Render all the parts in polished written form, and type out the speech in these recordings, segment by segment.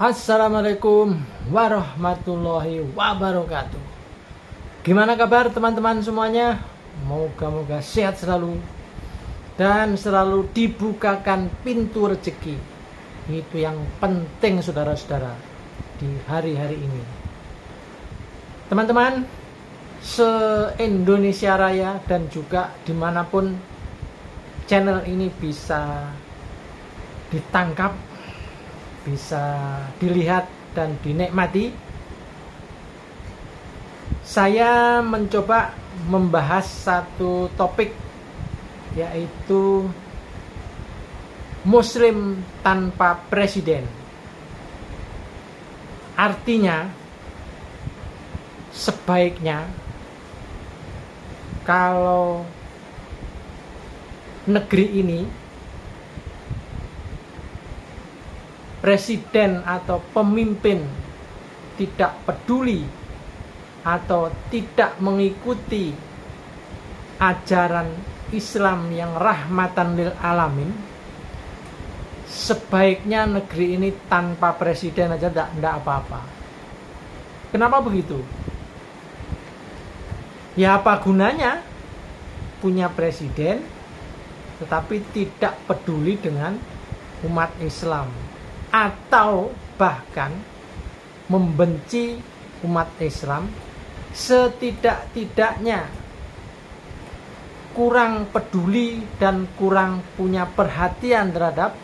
Assalamualaikum warahmatullahi wabarakatuh. Gimana kabar teman-teman semuanya? Moga-moga sehat selalu dan selalu dibukakan pintu rezeki. Itu yang penting saudara-saudara di hari-hari ini. Teman-teman se-Indonesia Raya dan juga dimanapun channel ini bisa ditangkap, bisa dilihat dan dinikmati, saya mencoba membahas satu topik, yaitu Muslim tanpa presiden. Artinya, sebaiknya kalau negeri ini presiden atau pemimpin tidak peduli atau tidak mengikuti ajaran Islam yang rahmatan lil alamin, sebaiknya negeri ini tanpa presiden aja tidak apa-apa. Kenapa begitu? Ya apa gunanya punya presiden tetapi tidak peduli dengan umat Islam, atau bahkan membenci umat Islam, setidak-tidaknya kurang peduli dan kurang punya perhatian terhadap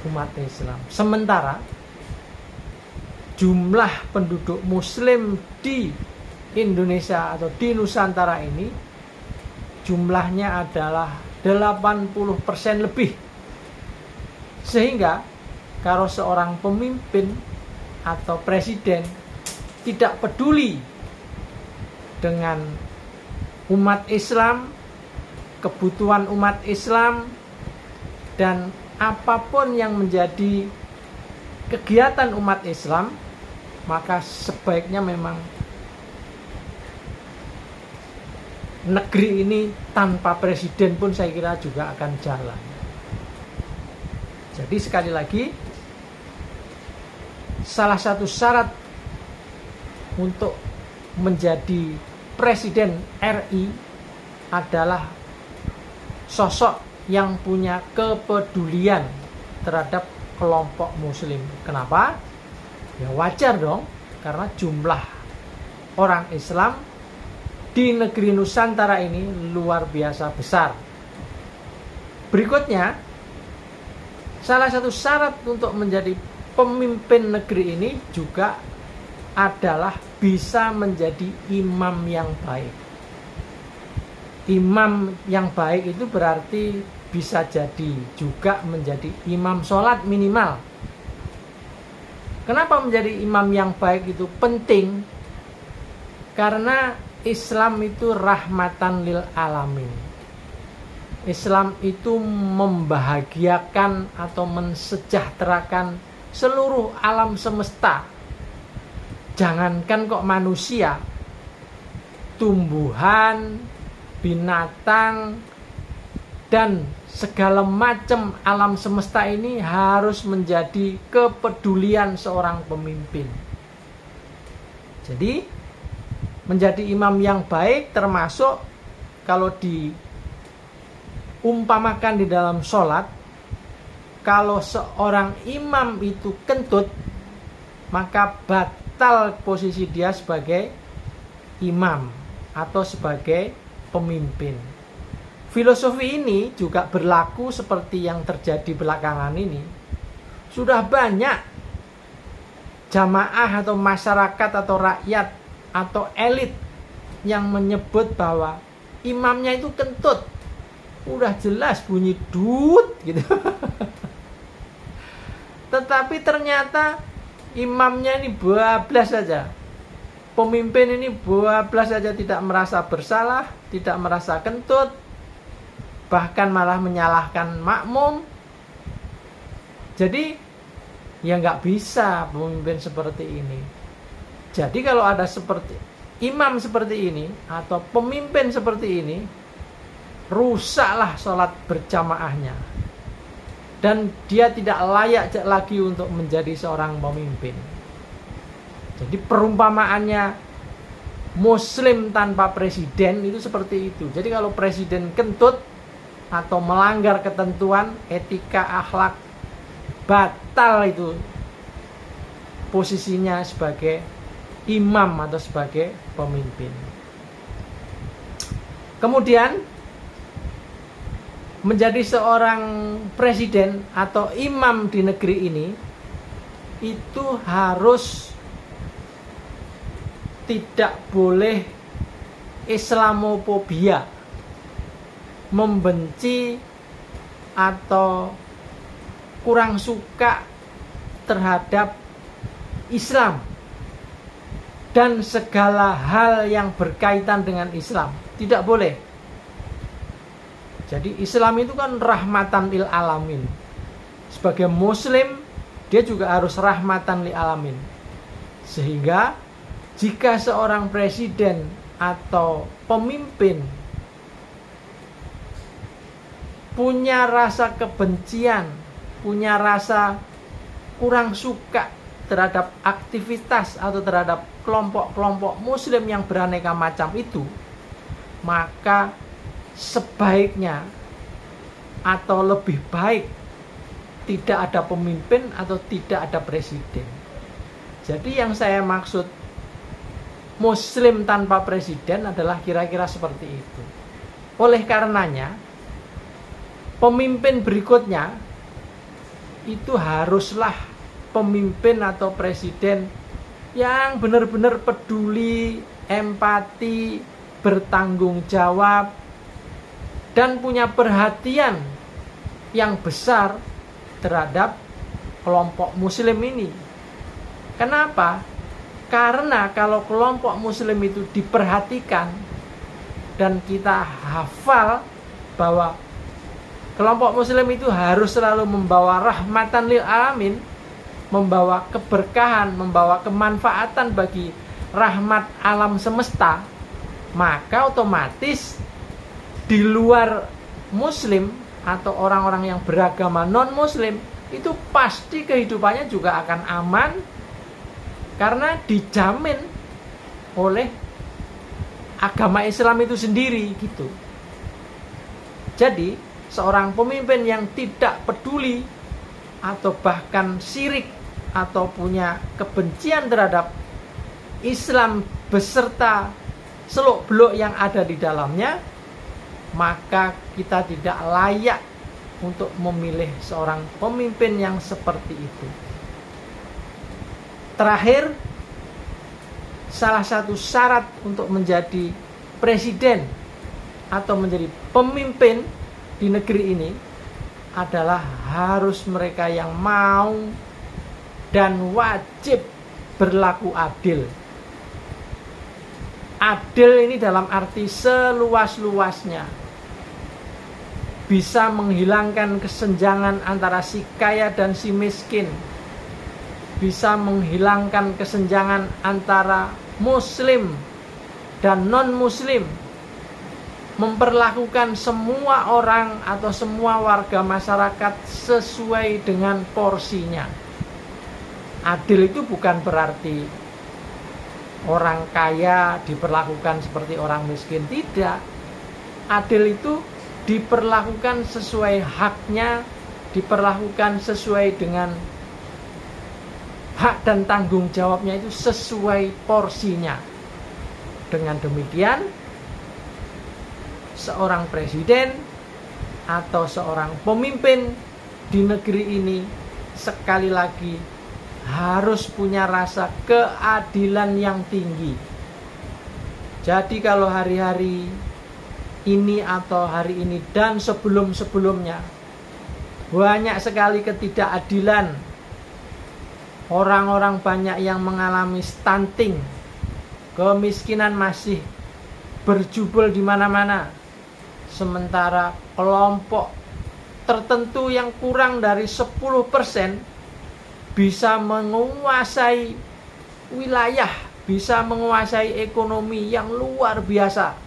umat Islam. Sementara jumlah penduduk Muslim di Indonesia atau di Nusantara ini jumlahnya adalah 80% lebih. Sehingga kalau seorang pemimpin atau presiden tidak peduli dengan umat Islam, kebutuhan umat Islam, dan apapun yang menjadi kegiatan umat Islam, maka sebaiknya memang negeri ini tanpa presiden pun saya kira juga akan jalan. Jadi sekali lagi, salah satu syarat untuk menjadi presiden RI adalah sosok yang punya kepedulian terhadap kelompok muslim. Kenapa? Ya wajar dong, karena jumlah orang Islam di negeri Nusantara ini luar biasa besar. Berikutnya, salah satu syarat untuk menjadi pemimpin negeri ini juga adalah bisa menjadi imam yang baik. Imam yang baik itu berarti bisa jadi juga menjadi imam sholat minimal. Kenapa menjadi imam yang baik itu penting? Karena Islam itu rahmatan lil alamin. Islam itu membahagiakan atau mensejahterakan seluruh alam semesta. Jangankan kok manusia, tumbuhan, binatang, dan segala macam alam semesta ini harus menjadi kepedulian seorang pemimpin. Jadi, menjadi imam yang baik termasuk kalau diumpamakan di dalam sholat, kalau seorang imam itu kentut, maka batal posisi dia sebagai imam atau sebagai pemimpin. Filosofi ini juga berlaku seperti yang terjadi belakangan ini. Sudah banyak jamaah atau masyarakat atau rakyat atau elit yang menyebut bahwa imamnya itu kentut. Udah jelas bunyi dut gitu. Tetapi ternyata imamnya ini bablas saja. Pemimpin ini bablas saja, tidak merasa bersalah, tidak merasa kentut, bahkan malah menyalahkan makmum. Jadi ya nggak bisa pemimpin seperti ini. Jadi kalau ada seperti imam seperti ini atau pemimpin seperti ini, rusaklah sholat berjamaahnya. dan dia tidak layak lagi untuk menjadi seorang pemimpin. Jadi perumpamaannya Muslim tanpa presiden itu seperti itu. Jadi kalau presiden kentut atau melanggar ketentuan etika akhlak, batal itu posisinya sebagai imam atau sebagai pemimpin. Kemudian menjadi seorang presiden atau imam di negeri ini itu harus tidak boleh Islamofobia, membenci atau kurang suka terhadap Islam dan segala hal yang berkaitan dengan Islam. Tidak boleh. Jadi Islam itu kan rahmatan lil alamin. Sebagai Muslim, dia juga harus rahmatan lil alamin. Sehingga jika seorang presiden atau pemimpin punya rasa kebencian, punya rasa kurang suka terhadap aktivitas atau terhadap kelompok-kelompok Muslim yang beraneka macam itu, maka sebaiknya atau lebih baik tidak ada pemimpin atau tidak ada presiden. Jadi yang saya maksud Muslim tanpa presiden adalah kira-kira seperti itu. Oleh karenanya, pemimpin berikutnya itu haruslah pemimpin atau presiden yang benar-benar peduli, empati, bertanggung jawab, dan punya perhatian yang besar terhadap kelompok Muslim ini. Kenapa? Karena kalau kelompok Muslim itu diperhatikan dan kita hafal bahwa kelompok Muslim itu harus selalu membawa rahmatan lil alamin, membawa keberkahan, membawa kemanfaatan bagi rahmat alam semesta, maka otomatis di luar Muslim atau orang-orang yang beragama non-Muslim itu pasti kehidupannya juga akan aman karena dijamin oleh agama Islam itu sendiri gitu. Jadi seorang pemimpin yang tidak peduli atau bahkan syirik atau punya kebencian terhadap Islam beserta seluk-beluk yang ada di dalamnya, maka kita tidak layak untuk memilih seorang pemimpin yang seperti itu. Terakhir, salah satu syarat untuk menjadi presiden atau menjadi pemimpin di negeri ini adalah harus mereka yang mau dan wajib berlaku adil. Adil ini dalam arti seluas-luasnya, bisa menghilangkan kesenjangan antara si kaya dan si miskin, bisa menghilangkan kesenjangan antara Muslim dan non-Muslim, memperlakukan semua orang atau semua warga masyarakat sesuai dengan porsinya. Adil itu bukan berarti orang kaya diperlakukan seperti orang miskin, tidak. Adil itu diperlakukan sesuai haknya, diperlakukan sesuai dengan hak dan tanggung jawabnya itu sesuai porsinya. Dengan demikian, seorang presiden atau seorang pemimpin di negeri ini sekali lagi harus punya rasa keadilan yang tinggi. Jadi kalau hari-hari ini atau hari ini dan sebelum-sebelumnya banyak sekali ketidakadilan, orang-orang banyak yang mengalami stunting, kemiskinan masih berjubel di mana-mana, sementara kelompok tertentu yang kurang dari 10% bisa menguasai wilayah, bisa menguasai ekonomi yang luar biasa,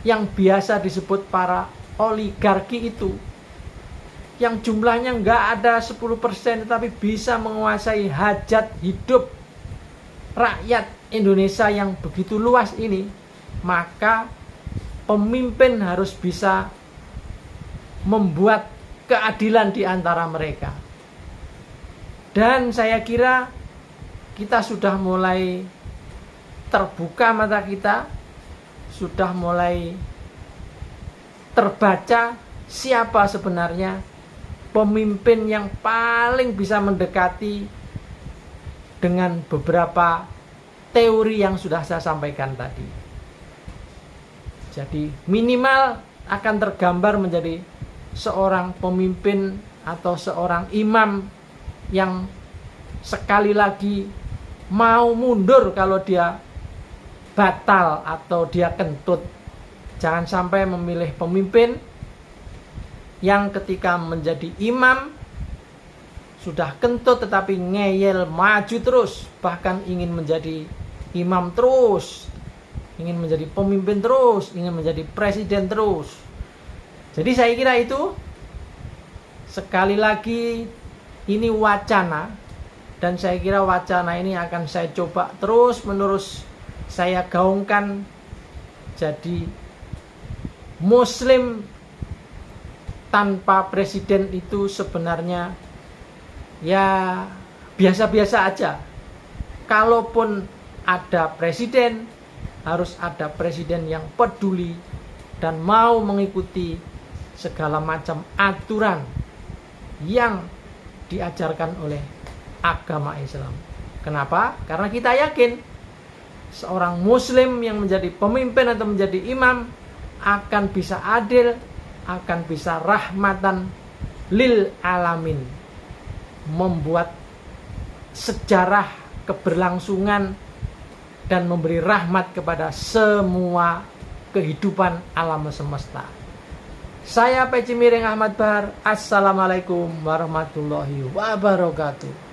yang biasa disebut para oligarki itu. yang jumlahnya nggak ada 10%, tetapi bisa menguasai hajat hidup rakyat Indonesia yang begitu luas ini, maka pemimpin harus bisa membuat keadilan di antara mereka. Dan saya kira kita sudah mulai terbuka mata kita, sudah mulai terbaca siapa sebenarnya pemimpin yang paling bisa mendekati dengan beberapa teori yang sudah saya sampaikan tadi. Jadi minimal akan tergambar menjadi seorang pemimpin atau seorang imam yang sekali lagi mau mundur kalau dia batal atau dia kentut. Jangan sampai memilih pemimpin yang ketika menjadi imam sudah kentut tetapi ngeyel maju terus, bahkan ingin menjadi imam terus, ingin menjadi pemimpin terus, ingin menjadi presiden terus. Jadi saya kira itu, sekali lagi ini wacana, dan saya kira wacana ini akan saya coba terus menerus saya gaungkan. Jadi Muslim tanpa presiden itu sebenarnya ya biasa-biasa aja. Kalaupun ada presiden, harus ada presiden yang peduli dan mau mengikuti segala macam aturan yang diajarkan oleh agama Islam. Kenapa? Karena kita yakin seorang Muslim yang menjadi pemimpin atau menjadi imam akan bisa adil, akan bisa rahmatan lil alamin, membuat sejarah keberlangsungan dan memberi rahmat kepada semua kehidupan alam semesta. Saya Peci Miring Ahmad Bahar. Assalamualaikum warahmatullahi wabarakatuh.